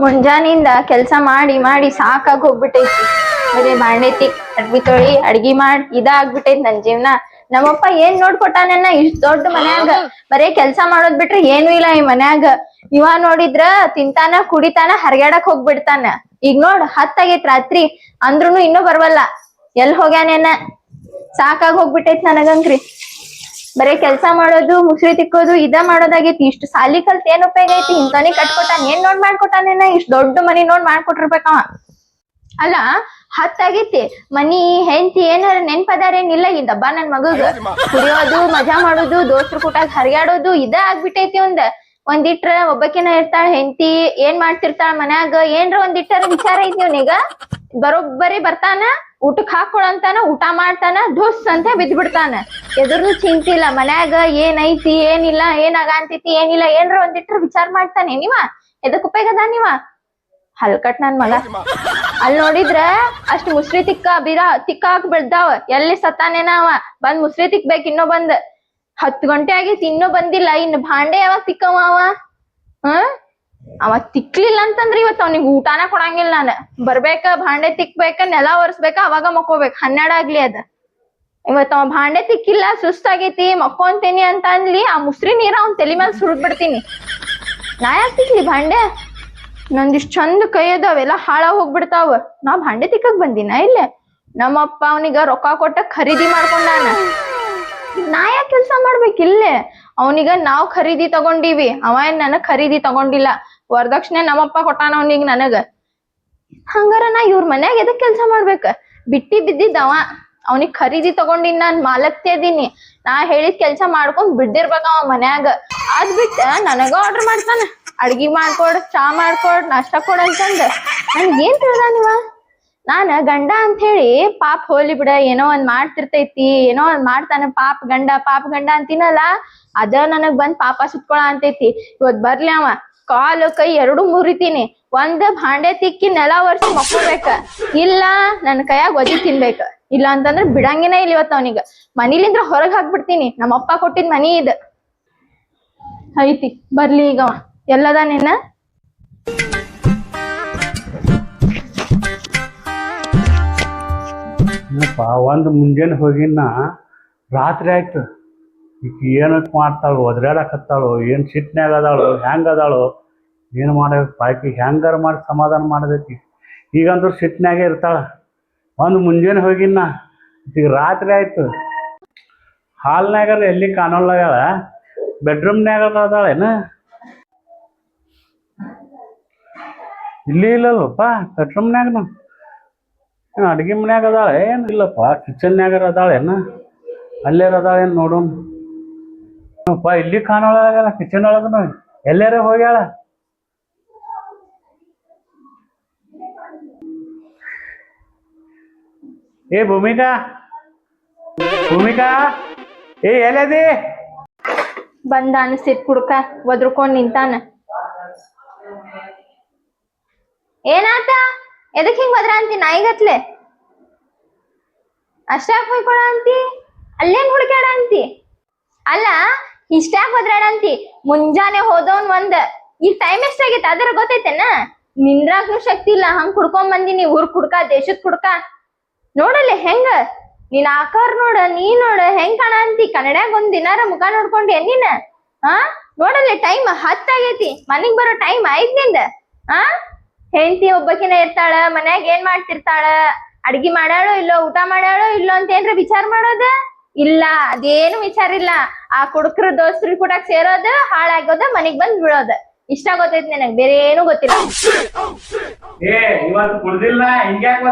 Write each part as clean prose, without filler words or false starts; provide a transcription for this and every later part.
ಮುಂಜಾನಿಂದ ಕೆಲ್ಸ ಮಾಡಿ ಮಾಡಿ ಸಾಕಾಗಿ ಹೋಗ್ಬಿಟ್ಟೈತಿ. ಬರೀ ಬಾಂಡೆ ತಿಕ್ ಅಡ್ಬಿ ತೊಳಿ ಅಡ್ಗಿ ಮಾಡಿ ಇದಾಗ್ಬಿಟ್ಟೈತಿ ನನ್ ಜೀವನ. ನಮ್ಮಪ್ಪ ಏನ್ ನೋಡ್ಕೊಟ್ಟಾನ ಇಷ್ಟ್ ದೊಡ್ಡ ಮನ್ಯಾಗ ಬರೇ ಕೆಲ್ಸ ಮಾಡೋದ್ ಬಿಟ್ರೆ ಏನು ಇಲ್ಲ ಈ ಮನ್ಯಾಗ. ಇವ ನೋಡಿದ್ರ ತಿಂತಾನ ಕುಡಿತಾನ ಹರ್ಗ್ಯಾಡಕ್ ಹೋಗ್ಬಿಡ್ತಾನ. ಈಗ ನೋಡ್ 10 ಆಗೇತ್ ರಾತ್ರಿ ಅಂದ್ರುನು ಇನ್ನೂ ಬರ್ವಲ್ಲ. ಎಲ್ ಹೋಗ್ಯಾನೇನ ಸಾಕಾಗಿ ಹೋಗ್ಬಿಟ್ಟೈತಿ ನನಗಂಕ್ರಿ. ಬರೇ ಕೆಲ್ಸ ಮಾಡೋದು ಮುಸ್ರಿ ತಿಕ್ಕೋದು ಇದ ಮಾಡೋದಾಗೈತಿ. ಇಷ್ಟು ಸಾಲಿ ಕಲ್ತ್ ಏನ್ ಉಪಯೋಗ ಐತಿ? ಇಂತವನಿಗ್ ಕಟ್ಕೊಟ್ಟಾನ ಏನ್ ನೋಡ್ ಮಾಡ್ಕೊಟ್ಟಾನೇನ? ಇಷ್ಟ್ ದೊಡ್ಡ ಮನಿ ನೋಡ್ ಮಾಡ್ಕೊಟ್ಟಿರ್ಬೇಕವ. ಅಲ್ಲ 10 ಆಗೈತಿ ಮನಿ ಹೆಂಡತಿ ಏನಾರ ನೆನ್ಪದಾರೇನಿಲ್ಲ ಈ ದಬ್ಬ ನನ್ ಮಗಗ. ಕುಡಿಯೋದು ಮಜಾ ಮಾಡೋದು ದೋಸ್ತ್ರ ಕೂಟಾಗ ಹರಿಯಾಡೋದು ಇದ ಆಗ್ಬಿಟ್ಟೈತಿ. ಒಂದಿಟ್ರ ಒಬ್ಬಕಿನ ಇರ್ತಾಳ ಹೆಂಡತಿ ಏನ್ ಮಾಡ್ತಿರ್ತಾಳ ಮನ್ಯಾಗ ಏನ್ರ ಒಂದಿಟ್ಟರ ವಿಚಾರ ಐತಿ ಅವ್ನಿಗ. ಬರೋಬ್ಬರಿ ಬರ್ತಾನ ಊಟಕ್ ಹಾಕೊಳಂತಾನ ಊಟ ಮಾಡ್ತಾನ ಧುಸ್ ಅಂತ ಬಿದ್ ಬಿಡ್ತಾನ. ಎದುರ್ನು ಚಿಂತಿಲ್ಲ ಮನ್ಯಾಗ ಏನೈತಿ ಏನಿಲ್ಲ ಏನಾಗಂತೈತಿ ಏನಿಲ್ಲ ಏನ್ರ ಒಂದಿಟ್ರ ವಿಚಾರ ಮಾಡ್ತಾನೆ ನೀವ. ಎದಕ್ ಉಪಯೋಗದ ನೀವ ಹಲ್ಕಟ್ ನನ್ ಮಗ. ಅಲ್ಲಿ ನೋಡಿದ್ರ ಅಷ್ಟ್ ಮುಸ್ರಿ ತಿಕ್ಕಾಕ್ ಬಿಡ್ದಾವ. ಎಲ್ಲಿ ಸತ್ತಾನೇನ ಅವ ಬಂದ್ ಮುಸ್ರಿ ತಿಕ್ಬೇಕ್ ಇನ್ನೂ ಬಂದ್ 10 ಗಂಟೆ ಆಗೈತಿ ಇನ್ನೂ ಬಂದಿಲ್ಲ. ಇನ್ನು ಭಾಂಡೆ ಯಾವಾಗ ತಿಕ್ಕವ ಅವ ತಿಕ್ಲಿಲ್ಲ ಅಂತಂದ್ರ ಇವತ್ ಅವ್ನಿಗ್ ಊಟಾನ ಕೊಡಂಗಿಲ್ಲ ನಾನ್. ಬರ್ಬೇಕ ಭಾಂಡೆ ತಿಕ್ಬೇಕ ನೆಲ ಒರ್ಸ್ಬೇಕ ಅವಾಗ ಮಕ್ಕೋಬೇಕ್ 12 ಆಗ್ಲಿ ಅದ. ಇವತ್ ಅವ ಭಾಂಡೆ ತಿಕ್ಕಿಲ್ಲ ಸುಸ್ತಾಗೈತಿ ಮಕ್ಕೊಂತೀನಿ ಅಂತ ಅನ್ಲಿ ಆ ಮುಸ್ರಿ ನೀರ ಅವ್ನ್ ತಲಿ ಮೇಲೆ ಸುರಿದ್ ಬಿಡ್ತೀನಿ. ನಾ ಯಾಕೆ ತಿಕ್ಲಿ ಭಾಂಡೆ? ನಂದಿಷ್ಟ್ ಚಂದ ಕೈ ಅದಾವೆಲ್ಲ ಹಾಳ ಹೋಗ್ಬಿಡ್ತಾವ. ನಾ ಭಾಂಡೆ ತಿಕ್ಕಕ್ ಬಂದಿನ ಇಲ್ಲೇ? ನಮ್ಮಪ್ಪ ಅವನಿಗ ರೊಕ್ಕ ಕೊಟ್ಟ ಖರೀದಿ ಮಾಡ್ಕೊಂಡಾನ. ನಾ ಯಾಕೆ ಕೆಲ್ಸ ಮಾಡ್ಬೇಕಿಲ್ಲೇ? ಅವನಿಗ ನಾವ್ ಖರೀದಿ ತಗೊಂಡಿವಿ ಅವ ಏನ್ ನನಗ್ ಖರೀದಿ ತಗೊಂಡಿಲ್ಲ. ವರದಕ್ಷಿಣೆ ನಮ್ಮಪ್ಪ ಕೊಟ್ಟಾನ ಅವನಿಗ್ ನನಗ. ಹಂಗಾರ ನಾ ಇವ್ರ ಮನ್ಯಾಗ ಎದಕ್ ಕೆಲ್ಸ ಮಾಡ್ಬೇಕ? ಬಿಟ್ಟಿ ಬಿದ್ದಿದ್ದವ ಅವನಿಗ್ ಖರೀದಿ ತಗೊಂಡಿನ್ ನಾನ್ ಮಾಲಕ್ತಿ ಅದೀನಿ. ನಾ ಹೇಳಿದ್ ಕೆಲ್ಸ ಮಾಡ್ಕೊಂಡ್ ಬಿಡ್ದಿರ್ಬೇಕ ಅವ ಮನ್ಯಾಗ. ಅದ್ ಬಿಟ್ಟ ನನಗ ಆರ್ಡರ್ ಮಾಡ್ತಾನ ಅಡ್ಗಿ ಮಾಡ್ಕೊಡ್ ಚಾ ಮಾಡ್ಕೊಡ್ ನಾಷ್ಟ ಕೊಡ್ ಅಂತಂದ. ನನ್ಗ ಏನ್ ತಿಳ್ದ ನೀವ? ನಾನ ಗಂಡ ಅಂತ ಹೇಳಿ ಪಾಪ್ ಹೋಲಿ ಬಿಡ ಏನೋ ಒಂದ್ ಮಾಡ್ತಿರ್ತೈತಿ ಏನೋ ಒಂದ್ ಮಾಡ್ತಾನ ಪಾಪ್ ಗಂಡ ಅಂತೀನಲ್ಲ ಅದ ನನಗ್ ಬಂದ್ ಪಾಪ ಸುತ್ಕೊಳ ಅಂತೈತಿ. ಇವತ್ ಬರ್ಲಿ ಅವ ಕಾಲು ಕೈ 2 ಮುರಿತೀನಿ. ಒಂದ್ ಭಾಂಡೆ ತಿಕ್ಕಿ ನೆಲ ಒರ್ಸಿ ಮಕ್ಕೋಬೇಕ ಇಲ್ಲ ನನ್ ಕೈಯಾಗ ಒದಿ ತಿನ್ಬೇಕ. ಇಲ್ಲ ಅಂತಂದ್ರ ಬಿಡಂಗಿನ ಇಲ್ಲ ಇವತ್ ಅವನಿಗ. ಮನಿಲಿಂದ್ರ ಹೊರಗ್ ಹಾಕ್ಬಿಡ್ತೀನಿ. ನಮ್ಮಪ್ಪ ಕೊಟ್ಟಿದ್ ಮನಿ ಇದ್ ಐತಿ ಬರ್ಲಿ ಈಗ ಅವ ಎಲ್ಲದಾನೇನ? ಒಂದು ಮುಂಜಾನೆ ಹೋಗಿನ ರಾತ್ರಿ ಆಯ್ತು. ಈಗ ಏನಕ್ಕೆ ಮಾಡ್ತಾಳು ಒದ್ರಾಡಕತ್ತಾಳು ಏನು ಸಿಟ್ನ್ಯಾಗ ಅದಾಳು ಹೆಂಗೆ ಅದಾಳು ಏನು ಮಾಡಬೇಕು ಪಾಕಿ ಹೆಂಗಾರ ಮಾಡಿ ಸಮಾಧಾನ ಮಾಡಬೇಕು. ಈಗಂದ್ರೂ ಸಿಟ್ನ್ಯಾಗೆ ಇರ್ತಾಳೆ. ಒಂದು ಮುಂಜಾನೆ ಹೋಗಿನ ಈಗ ರಾತ್ರಿ ಆಯ್ತು. ಹಾಲ್ನಾಗರ ಎಲ್ಲಿ ಕಾಣೋಲ್ಲಾಗ್ಯಾಳ. ಬೆಡ್ರೂಮ್ನ್ಯಾಗ ಅದಾಳೇನು? ಇಲ್ಲಿ ಇಲ್ಲಲ್ಲಪ್ಪ ಬೆಡ್ರೂಮ್ನ್ಯಾಗನು. ಅಡ್ಗೆ ಮನ್ಯಾಗ ಅದಾಳೆ ಏನು ಇಲ್ಲಪ್ಪ ಕಿಚನ್ಯಾಗರ ಅದಾಳೇನು? ಅಲ್ಲೇರ ಅದಾಳೇನು ನೋಡೋಣಪ್ಪ. ಇಲ್ಲಿ ಕಾಣೋಳಾಗಲ್ಲ ಕಿಚನ್ ಒಳಗನು ಎಲ್ಲಾರ ಹೋಗ್ಯಾಳ. ಏ ಭೂಮಿಕಾ ಏ ಎಲ್ಲದಿ? ಬಂದ ಅನಿಸ್ತಿತ್ ಕುಡ್ಕ ಒದ್ರಕೊಂಡ್ ನಿಂತಾನ. ಏನಾತ? ಎದಕ್ ಹಿಂಗ್ ಬದ್ರ ಅಂತಿ ನಾಯಿಗತ್ಲೆ? ಅಷ್ಟಾಕ್ ಹೋಯ್ಕೊಳ ಅಂತಿ? ಅಲ್ಲೇನ್ ಹುಡುಕ್ಯಾಡ ಅಂತಿ? ಅಲ್ಲ ಇಷ್ಟಾಕ್ ಬದ್ರಾಡ ಅಂತಿ? ಮುಂಜಾನೆ ಹೋದವನ್ ಈಗ ಟೈಮ್ ಎಷ್ಟಾಗೈತೆ ಅದರ ಗೊತ್ತೈತೆನ? ನಿಂದ್ರಾಕ್ನು ಶಕ್ತಿ ಇಲ್ಲ ಹಂಗ್ ಕುಡ್ಕೊಂಡ್ ಬಂದಿನಿ. ಊರ್ ಕುಡ್ಕ ದೇಶದ್ ಕುಡ್ಕ ನೋಡಲ್ಲ ಹೆಂಗ ನೀನ್ ಆಕಾರ ನೋಡ ನೀ ನೋಡ ಹೆಂಗ್ ಕಾಣ ಅಂತಿ? ಕನ್ನಡ್ಯಾಗ ಒಂದ್ ದಿನಾರ ಮುಖ ನೋಡ್ಕೊಂಡಿ ನೀನ? ನೋಡಲ್ಲ ಟೈಮ್ 10 ಆಗೈತಿ ಮನಿಗ್ ಬರೋ ಟೈಮ್ ಆಯ್ತ್ ನಿಂದ. ಹೆಂಡತಿ ಒಬ್ಬಕಿನ ಇರ್ತಾಳ ಮನ್ಯಾಗ ಏನ್ ಮಾಡ್ತಿರ್ತಾಳ? ಅಡ್ಗಿ ಮಾಡ್ಯಾಳೋ ಇಲ್ಲೋ ಊಟ ಮಾಡ್ಯಾಳೋ ಇಲ್ಲೋ ಅಂತ ಏನ್ರ ವಿಚಾರ ಮಾಡೋದ ಇಲ್ಲ. ಅದೇನು ವಿಚಾರ ಇಲ್ಲ. ಆ ಕುಡುಕ್ರ ದೋಸ್ತ್ರ ಕೂಡ ಸೇರೋದ ಹಾಳಾಗೋದ ಮನಿಗ್ ಬಂದ್ ಬಿಡೋದ ಇಷ್ಟ ಗೊತ್ತೈತಿ ನನಗ್. ಬೇರೆ ಏನು ಗೊತ್ತಿಲ್ಲ.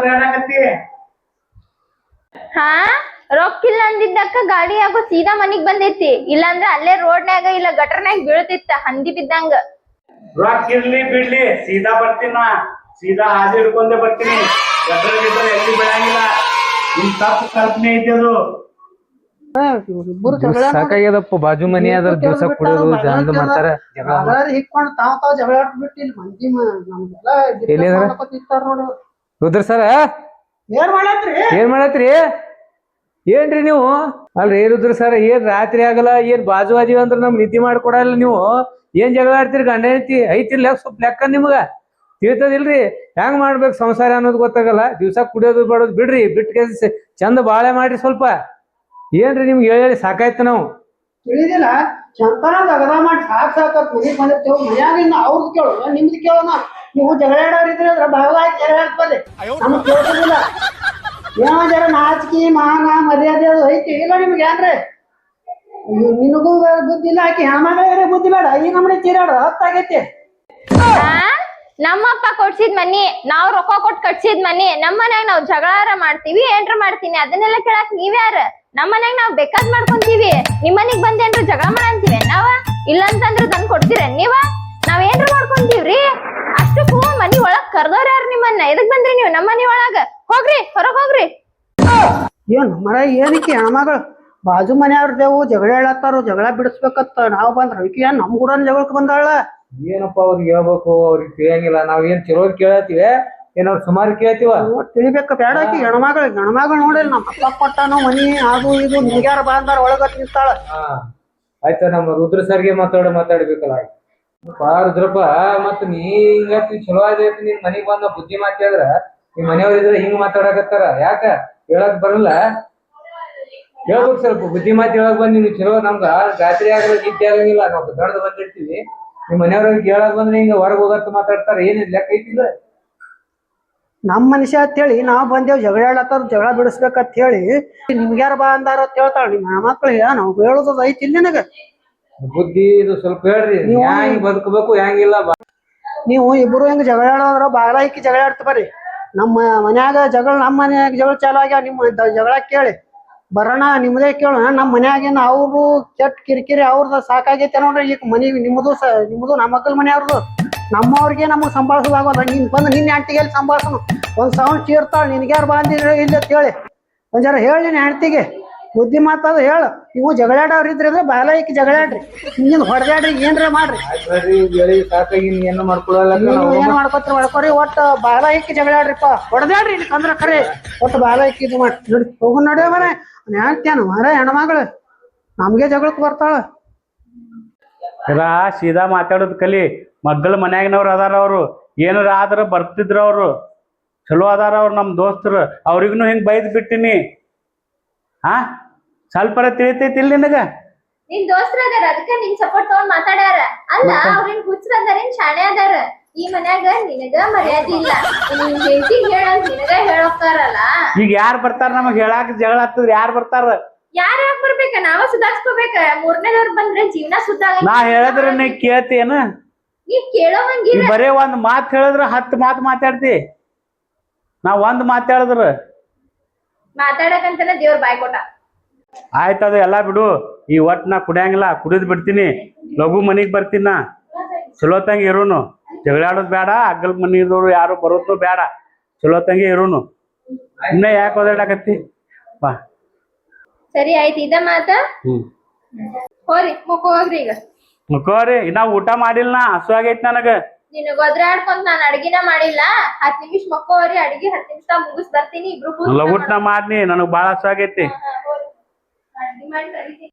ರೊಕ್ಕಿಲ್ಲ ಅಂದಿದ್ದಕ್ಕ ಗಾಡಿ ಆಗೋ ಸೀದಾ ಮನಿಗ್ ಬಂದೈತಿ. ಇಲ್ಲಾಂದ್ರ ಅಲ್ಲೇ ರೋಡ್ನ್ಯಾಗ ಇಲ್ಲ ಗಟರ್ನ್ಯಾಗ ಬೀಳ್ತಿತ್ತ ಹಂದಿ ಬಿದ್ದಂಗ. ರೊಕ್ಕ ಇರ್ಲಿ ಬಿಡ್ಲಿ ಸೀದಾ ಬರ್ತೀನ. ಸೀದಾ ಹಾದಿ ಹಿಡ್ಕೊಂಡೆ ಬರ್ತೀನಿ. ಎಲ್ಲಿ ಬೆಳಂಗಿಲ್ಲ. ನಿಮ್ ತಪ್ಪು ಕಲ್ಪನೆ ಐತಿ ಅದು. ಸಾಕಾಗ್ಯದಪ್ಪ. ಬಾಜು ಮನಿ ಅದ್ರ ದಿವಸ ಕುಡಿಯೋದು ಜಂದ ಮಾಡ್ತಾರ. ರುದ್ರ ಸರ ಏನ್ ಮಾಡತ್ರಿ? ಏನ್ರಿ ನೀವು? ಅಲ್ರಿ ರುದ್ರ ಸರ ಏನ್ ರಾತ್ರಿ ಆಗಲ್ಲ ಏನ್ ಬಾಜು ಅದೀವಿ ಅಂದ್ರ ನಮ್ ನಿದ್ದೆ ಮಾಡ್ಕೊಡಲ್ಲ ನೀವು? ಏನ್ ಜಗಳ ಆಡ್ತೀರಿ ಗಂಡ ಐತಿ ಐತಿಲ್ಲ ಸ್ವಲ್ಪ ಲೆಕ್ಕ ನಿಮ್ಗ? ತಿಳಿತದಿಲ್ರಿ ಹೆಂಗ್ ಮಾಡ್ಬೇಕು ಸಂಸಾರ ಅನ್ನೋದು ಗೊತ್ತಾಗಲ್ಲ. ದಿವ್ಸ ಕುಡಿಯೋದು ಬಡೋದು ಬಿಡ್ರಿ, ಬಿಟ್ಟು ಚಂದ ಬಾಳೆ ಮಾಡ್ರಿ ಸ್ವಲ್ಪ. ಏನ್ರಿ ನಿಮ್ಗೆ ಹೇಳಿ ಸಾಕಾಯ್ತು ನಾವು. ತಿಳಿದಿಲ್ಲ ಚಂತನ ದಗದ ಮಾಡಿ ಸಾಕಾಕ ಮನೆಗೆ ಬಂದಿರ್ತೇವೆ. ಮನ್ಯಾಗಿಂದ ಅವ್ರದ್ದು ಕೇಳು ನಿಮ್ದು ಕೇಳೋಣ. ನೀವು ಜಗಳ ಆಡೋರಿದ್ರೆ ಅದ್ರ ಭಾಗವಾಗಿ ಜಗಳ ಆಡ್ತದೆ, ನಮ್ಗೆ ಕೇಳೋದಿಲ್ಲ. ಏನೋ ಜರ ನಾಚಿಕೆ ಮಾನ ಮರ್ಯಾದೆ ಅದು ಐತಿ ಇಲ್ಲ ನಿಮ್ಗೆ ಏನ್ರಿ? ನಿನಗೂ ಬುದ್ಧಿ ಇಲ್ಲ, ಆಕಿ ಹೆಣ್ಮಗಳೇ ಬುದ್ಧಿ ಬೇಡ. ಈ ನಮ್ಮನೆ ಚೀರಾಡ ಹೊತ್ತಾಗೈತಿ. ನಮ್ಮಪ್ಪ ಕೊಡ್ಸಿದ್ ಮನಿ, ನಾವ್ ರೊಕ್ಕ ಕೊಟ್ಟು ಕಟ್ಸಿದ್ ಮನಿ. ನಮ್ ಮನ್ಯಾಗ ನಾವ್ ಜಗಳಾರ ಮಾಡ್ತೀವಿ, ಏನ್ರ ಮಾಡ್ತೀನಿ, ಅದನ್ನೆಲ್ಲ ಕೇಳಾಕ್ ನೀವ್ಯಾರ? ನಮ್ ಮನ್ಯಾಗ ನಾವ್ ಬೇಕಾದ್ ಮಾಡ್ಕೊಂತೀವಿ. ನಿಮ್ ಮನಿಗ್ ಬಂದೇನ್ರ ಜಗಳ ಮಾಡಂತೀವಿ ನಾವ? ಇಲ್ಲ ಅಂತಂದ್ರ ತಂದ್ ಕೊಡ್ತೀರ ನೀವ? ನಾವ್ ಏನ್ರ ಮಾಡ್ಕೊಂತೀವ್ರಿ? ಅಷ್ಟಕ್ಕೂ ಮನಿ ಒಳಗ್ ಕರ್ದವ್ರ ಯಾರು ನಿಮ್ಮನ್ನ? ಎದಕ್ ಬಂದ್ರಿ ನೀವು ನಮ್ಮ ಮನಿ ಒಳಗ? ಹೋಗ್ರಿ, ಹೊರಗ್ ಹೋಗ್ರಿ. ಏನ್ ಮರ ಏನಕ್ಕೆ ಹೆಣ್ಮಗಳು ಬಾಜು ಮನೆಯವ್ರದೇವು ಜಗಳ ಹೇಳತ್ತಾರು, ಜಗಳ ಬಿಡಿಸ್ಬೇಕತ್ತ ನಾವ್ ಬಂದ್ರ ಈಕಿ ಏನ್ ನಮ್ ಕೂಡ ಜಗಳಕ್ ಬಂದಾಳ? ಏನಪ್ಪ ಅವ್ರಿಗೆ ಹೇಳ್ಬೇಕು, ಅವ್ರಿಗೆ ತಿಳಿಯಂಗಿಲ್ಲ. ನಾವ್ ಏನ್ ಚಲೋದ್ ಕೇಳತ್ತೀವಿ, ಏನ್ ಅವ್ರ ಸುಮಾರು ಕೇಳ್ತೀವ? ತಿಳಿಬೇಕ ಬೇಡ ಆಕಿ ಹೆಣ್ಮಗಳು ನೋಡಿಲ್ಲ ನಮ್ಮ ಅಪ್ಪ ಕೊಟ್ಟಾನು ಮನಿ ಅದು ಇದು ನಿಮ್ಗ್ಯಾರ ಬಂದಾರ ಒಳಗತ್ ನಿಂತಾಳ. ಆಯ್ತಾ ನಮ್ಮ ರುದ್ರ ಸರ್ಗೆ ಮಾತಾಡ್ಬೇಕಲ್ಲ. ರುದ್ರಪ್ಪ ಮತ್ ನೀ ಹಿಂಗತಿ ಚಲೋ ಆಗೈತಿ, ನಿನ್ ಮನಿಗ್ ಬಂದ ಬುದ್ಧಿ ಮಾತಾಡಿದ್ರ ನಿಮ್ ಮನೆಯವ್ರ ಇದ್ರ ಹಿಂಗ್ ಮಾತಾಡಕತ್ತಾರ. ಯಾಕ ಹೇಳಕ್ ಬರಲ್ಲ? ಹೇಳ್ಬೇಕು ಸ್ವಲ್ಪ ಬುದ್ಧಿ ಮಾತು ಹೇಳಕ್ ಬಂದ್ ನಿಮ್ಗೆ ಚಲೋ. ನಮ್ಗ ರಾತ್ರಿ ಆಗಲ್ಲ ನಿದ್ದೆ ಆಗಂಗಿಲ್ಲ, ನಾವ್ ದೊಡ್ಡದ್ ಬಂದಿರ್ತೀವಿ. ನಿಮ್ ಮನೆಯವ್ರಿಗೆ ಹೇಳಕ್ ಬಂದ್ರೆ ಹಿಂಗ ಹೊರಗ್ ಹೋಗತ್ ಮಾತಾಡ್ತಾರ. ಏನಿದ್ ಲೆಕ್ಕ ಐತಿಲ್ಲ? ನಮ್ ಮನುಷ್ಯ ಅಂತ ಹೇಳಿ ನಾವ್ ಬಂದೇವ್ ಜಗಳ ಹೇಳತ್ತಾರ, ಜಗಳ ಬಿಡಿಸ್ಬೇಕಂತ ಹೇಳಿ ನಿಮ್ಗ್ಯಾರ ಬಾ ಅಂದಾರ ಅಂತ ಹೇಳ್ತಾಳ. ನಿಮ್ ಹೆಣ್ಮಕ್ಳು ನಾವ್ ಹೇಳೋದ್ ಐತಿ ಇಲ್ಲಿ ನಿನಗ ಬುದ್ಧಿ ಇದು ಸ್ವಲ್ಪ ಹೇಳ್ರಿ. ಹೆಂಗ್ ಬದುಕಬೇಕು ಹೆಂಗಿಲ್ಲ. ನೀವು ಇಬ್ರು ಹೆಂಗ್ ಜಗಳ ಆಡೋದ್ರ ಬಾಳ ಇಕ್ಕಿ ಜಗಳ ಆಡ್ತ ಬರ್ರಿ. ನಮ್ಮ ಮನ್ಯಾಗ ಜಗಳ, ನಮ್ಮ ಮನ್ಯಾಗ ಜಗಳ ಚಾಲು ಆಗ್ಯಾವ. ನಿಮ್ಮ ಜಗಳ ಕೇಳಿ ಬರೋಣ, ನಿಮ್ದೇ ಕೇಳೋಣ. ನಮ್ಮ ಮನ್ಯಾಗಿನ ಅವ್ರು ಕೆಟ್ಟ ಕಿರಿಕಿರಿ ಅವ್ರದ ಸಾಕಾಗೈತೆ ನೋಡ್ರಿ. ಈಗ ಮನಿ ನಿಮ್ದು ನಮ್ಮ ಮಕ್ಕಳ ಮನೆಯವ್ರದು. ನಮ್ಮವ್ರಿಗೆ ನಮಗ್ ಸಂಭಾಳಿಸೋದಾಗೋದ. ನೀನ್ ಬಂದು ನಿನ್ನ ಹೆಂಡತಿಗೆ ಎಲ್ಲಿ ಸಂಭಾಳಿಸೋನು? ಒಂದ್ ಸೌಂಡ್ ಚೀರ್ತಾಳ, ನಿನ್ಗ್ಯಾರು ಬಂದಿದ್ರೆ ಇಲ್ಲ ಅಂತ ಹೇಳಿ ಒಂದ್ ಜರ ಹೇಳಿ ನಿನ್ನ ಹೆಂಡತಿಗೆ ಬುದ್ಧಿ ಮಾತಾದ ಹೇಳು. ನೀವು ಜಗಳಾಡೋರಿದ್ರಿ ಅಂದ್ರೆ ಬಾಲ ಇಕ್ಕಿ ಜಗಳಾಡ್ರಿ, ಹಿಂಗಿಂದ ಹೊಡೆದಾಡ್ರಿ, ಏನ್ರ ಮಾಡ್ರಿ. ಸಾಕಾಗಿ ಏನು ಮಾಡ್ಕೊಳಲ್ಲ. ಏನ್ ಮಾಡ್ಕೊತ್ರಿ ಮಾಡ್ಕೊರಿ, ಒಟ್ಟು ಬಾಲ ಇಕ್ಕಿ ಜಗಳಾಡ್ರಿಪ್ಪ, ಹೊಡೆದಾಡ್ರಿ. ಅಂದ್ರೆ ಖರೆ ಒಟ್ಟು ಬಾಲ ಇಕ್ಕಿ ಇದು ಮಾಡಿ ನೋಡಿ ಹೋಗು ನೋಡ್ಯ ಮರ ಹೇಳ್ತೇನು ಮರ ಹೆಣ್ಮಗಳು ನಮ್ಗೆ ಜಗಳಕ್ಕೆ ಬರ್ತಾಳ. ಸೀದಾ ಮಾತಾಡೋದ್ ಕಲಿ. ಮಗ್ಗಲ ಮನ್ಯಾಗಿನವ್ರು ಅದಾರ, ಅವ್ರು ಏನಾರ ಆದ್ರ ಬರ್ತಿದ್ರ, ಅವ್ರು ಚಲೋ ಅದಾರ, ಅವ್ರು ನಮ್ ದೋಸ್ತರು. ಅವ್ರಿಗೂ ಹಿಂಗ್ ಬೈದ್ ಬಿಟ್ಟಿನಿ. ಸ್ವಲ್ಪರ ತಿಳಿತೈತಿ ಇಲ್ಲಿ ನಿನಗ? ನಿನ್ ದೋಸ್ತ್ರ ಅದಾರ, ಅದಕ್ಕ ನಿನ್ ಸಪೋರ್ಟ್ ತಗೊಂಡ್ ಮಾತಾಡ್ಯಾರ. ಅಲ್ಲ ಅವ್ರೇನ್ ಹುಚ್ಚರ ಅದಾರೇನ್ ಶಾಣೆ ಅದಾರ? ಈ ಮನ್ಯಾಗ ನಿನಗ ಮರ್ಯಾದೆ ಇಲ್ಲ, ನಿನ್ ಹೆಂಡತಿಗ್ ಹೇಳಂತ ನಿನಗ ಹೇಳೋಕ್ಕಾರಲ್ಲ. ಈಗ ಯಾರು ಬರ್ತಾರ ನಮಗ್ ಹೇಳಾಕ? ಜಗಳ ಹತ್ತದ್ರ ಯಾರು ಬರ್ತಾರ? ಯಾರ ಯಾಕೆ ಬರ್ಬೇಕ? ನಾವ ಸುಧಾರ್ಸ್ಕೋಬೇಕ. ಮೂರನೇದವ್ರು ಬಂದ್ರೆ ಜೀವನ ಸುದ್ದ. ನಾ ಹೇಳಿದ್ರ ನೀ ಕೇಳ್ತೇನ? ನೀ ಕೇಳೋವಂಗಿಲ್ಲ. ಬರೇ ಒಂದ್ ಮಾತ್ ಹೇಳಿದ್ರ 10 ಮಾತು ಮಾತಾಡ್ತಿ. ನಾ ಒಂದ್ ಮಾತಾಡಿದ್ರ ಮಾತಾಡಕಂತನ ದೇವ್ರ ಬಾಯ್ ಕೊಟ್ಟ. ಆಯ್ತದ ಎಲ್ಲಾ ಬಿಡು. ಈ ಒಟ್ ನಾ ಕುಡಿಯಂಗಿಲ್ಲ, ಕುಡಿದ್ ಬಿಡ್ತೀನಿ. ಲಘು ಮನಿಗ್ ಬರ್ತೀನಿ. ನಾ ಚಲೋ ತಂಗಿ ಇರೋನು, ಜಗಳಾಡೋದ್ ಬೇಡ. ಅಗ್ಗಲ್ ಮನಿದವ್ರು ಯಾರು ಬರೋದು ಬೇಡ. ಚಲೋ ತಂಗಿ ಇರೋನು. ಇನ್ನ ಯಾಕೆ ಓದಾಡಕತ್ತಿ? ಬಾ. ಸರಿ ಆಯ್ತು, ಇದ ಮಾತ. ಹೋರಿ ಹೋಗ್ರಿ. ಈಗ ಮುಖೋರಿ ಇನ್ನ ಊಟ ಮಾಡಿಲ್ಲ. ಹಸು ಆಗೈತಿ ನನಗ. ನಿನಗ ಒದ್ರಾಡ್ಕೊಂತ ನಾನ್ ಅಡ್ಗಿನ ಮಾಡಿಲ್ಲ. 10 ನಿಮಿಷ ಮಕ್ಕೋರಿ, ಅಡ್ಗಿ 10 ನಿಮಿಷ ಮುಗಿಸ್ ಬರ್ತೀನಿ. ಇಬ್ರು ಲಘುಟ್ನ ಮಾಡ್ನಿ, ನನಗ್ ಬಾಳ ಹಸು ಆಗೈತಿ. ಅಡ್ಗಿ ಮಾಡಿ ಕರಿತೀನಿ.